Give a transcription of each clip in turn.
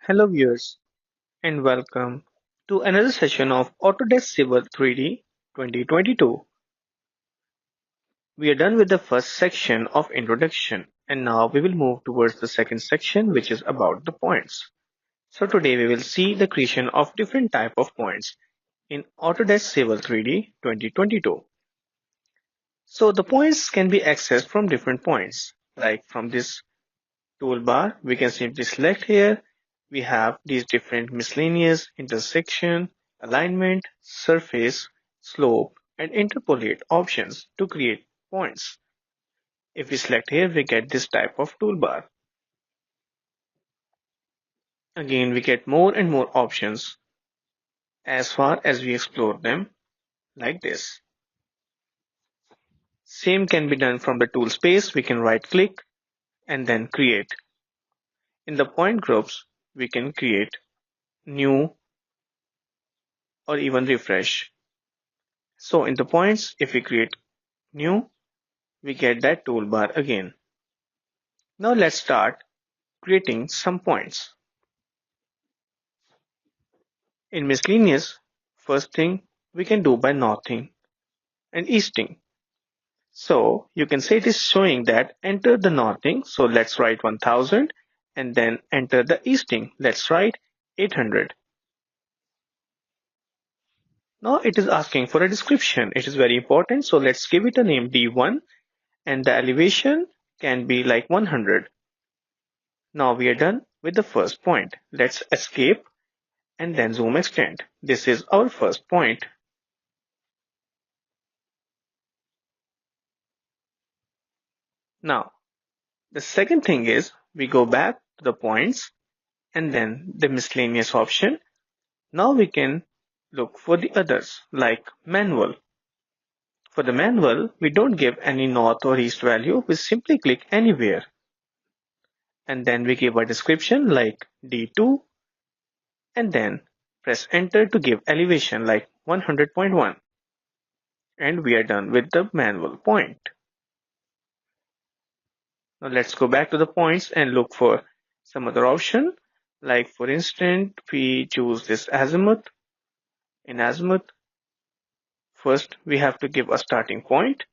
Hello viewers and welcome to another session of Autodesk Civil 3D 2022. We are done with the first section of introduction and now we will move towards the second section which is about the points. So today we will see the creation of different type of points in Autodesk Civil 3D 2022. So the points can be accessed from different points like from this toolbar, we can simply select here. We have these different miscellaneous intersection, alignment, surface, slope, and interpolate options to create points. If we select here, we get this type of toolbar. Again, we get more and more options as far as we explore them like this. Same can be done from the tool space. We can right click and then create. In the point groups, we can create new or even refresh. So in the points, if we create new, we get that toolbar again. Now let's start creating some points. In miscellaneous, first thing we can do by northing and easting. So you can say it is showing that enter the northing. So let's write 1000 and then enter the easting. Let's write 800. Now it is asking for a description. It is very important. So let's give it a name D1 and the elevation can be like 100. Now we are done with the first point. Let's escape and then zoom extend. This is our first point. Now, the second thing is we go back to the points and then the miscellaneous option. Now we can look for the others like manual. For the manual, we don't give any north or east value. We simply click anywhere. And then we give a description like D2 and then press enter to give elevation like 100.1. And we are done with the manual point. Now let's go back to the points and look for some other option. Like for instance, we choose this azimuth. In azimuth, first we have to give a starting point.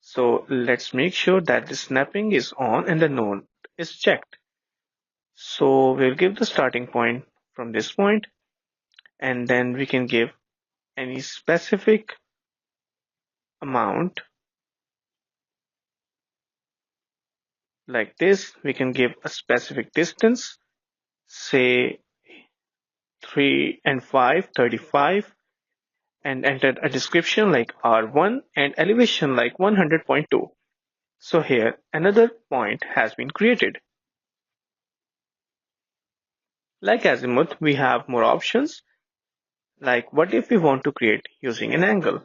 So let's make sure that the snapping is on and the node is checked. So we'll give the starting point from this point and then we can give any specific amount like this. We can give a specific distance, say 3 and 5, 35, and enter a description like R1 and elevation like 100.2. So here another point has been created. Like azimuth, we have more options. Like what if we want to create using an angle?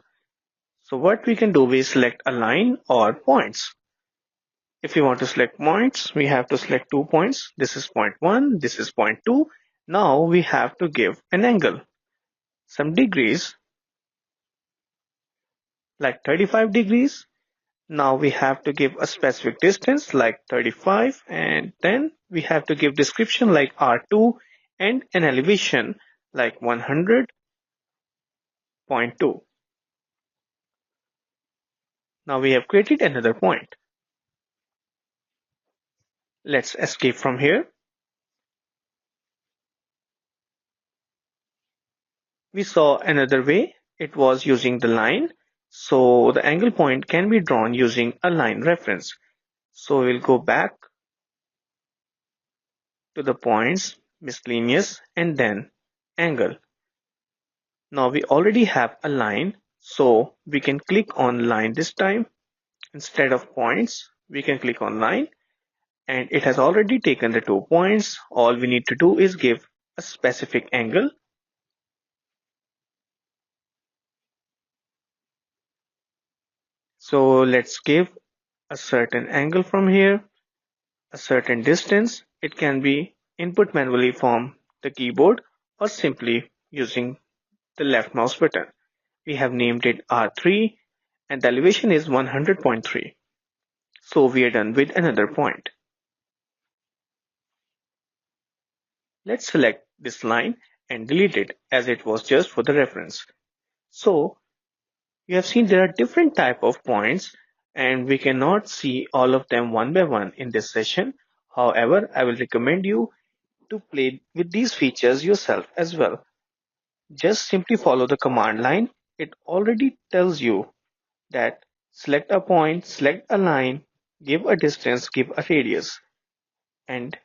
So what we can do is select a line or points. If we want to select points, we have to select 2 points. This is point 1, this is point 2. Now we have to give an angle, some degrees, like 35 degrees. Now we have to give a specific distance like 35 and then we have to give description like R2 and an elevation like 100.2. Now we have created another point. Let's escape from here. We saw another way. It was using the line. So the angle point can be drawn using a line reference. So we'll go back to the points, miscellaneous, and then angle. Now we already have a line, so we can click on line this time. Instead of points, we can click on line and it has already taken the 2 points. All we need to do is give a specific angle. So let's give a certain angle from here, a certain distance. It can be input manually from the keyboard or simply using the left mouse button. We have named it R3 and the elevation is 100.3. So we are done with another point. Let's select this line and delete it as it was just for the reference. So you have seen there are different type of points and we cannot see all of them one by one in this session. However, I will recommend you to play with these features yourself as well. Just simply follow the command line. It already tells you that select a point, select a line, give a distance, give a radius. And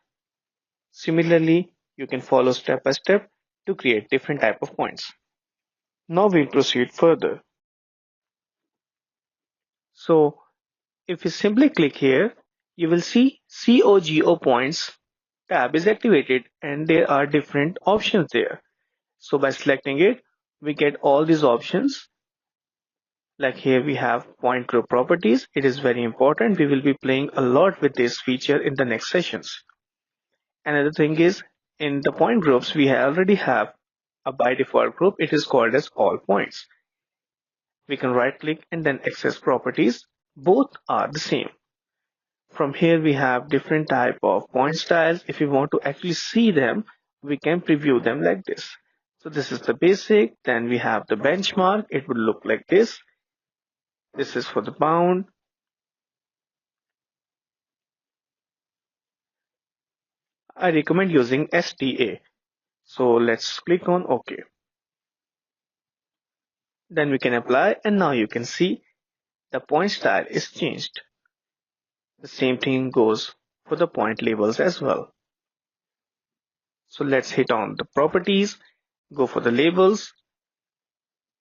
similarly, you can follow step by step to create different type of points. Now we'll proceed further. So if you simply click here, you will see COGO points tab is activated and there are different options there. So by selecting it, we get all these options. Like here we have point group properties. It is very important. We will be playing a lot with this feature in the next sessions. Another thing is in the point groups, we already have a by default group. It is called as all points. We can right click and then access properties. Both are the same. From here we have different type of point styles. If you want to actually see them, we can preview them like this. So this is the basic. Then we have the benchmark. It would look like this. This is for the bound. I recommend using STA. So let's click on OK. Then we can apply and now you can see the point style is changed. The same thing goes for the point labels as well. So let's hit on the properties, go for the labels.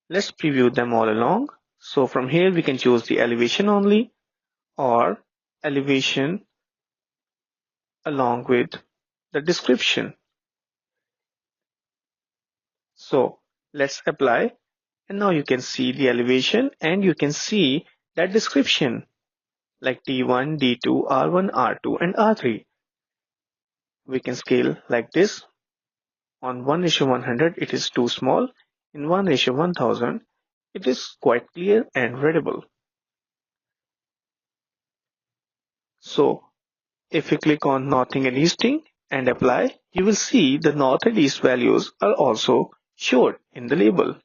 Let's preview them all along. So from here we can choose the elevation only or elevation along with the description. So let's apply and now you can see the elevation and you can see that description like D1, D2, R1, R2 and R3. We can scale like this. On 1:100 it is too small. In 1:1000 it is quite clear and readable. So if you click on northing and easting and apply, you will see the north and east values are also shown in the label.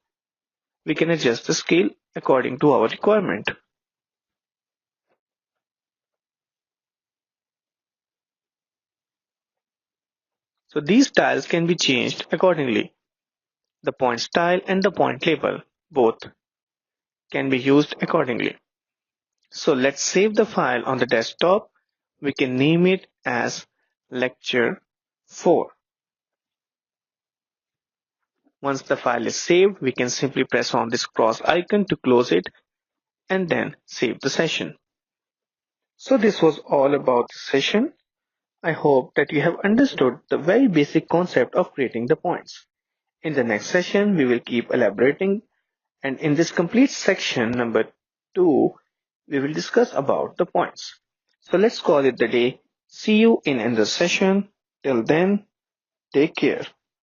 We can adjust the scale according to our requirement. So these styles can be changed accordingly. The point style and the point label both can be used accordingly. So let's save the file on the desktop. We can name it as lecture 4. Once the file is saved, we can simply press on this cross icon to close it and then save the session. So this was all about the session. I hope that you have understood the very basic concept of creating the points. In the next session, we will keep elaborating, and in this complete section number 2, we will discuss about the points. So let's call it the day. See you in another session. Till then, take care.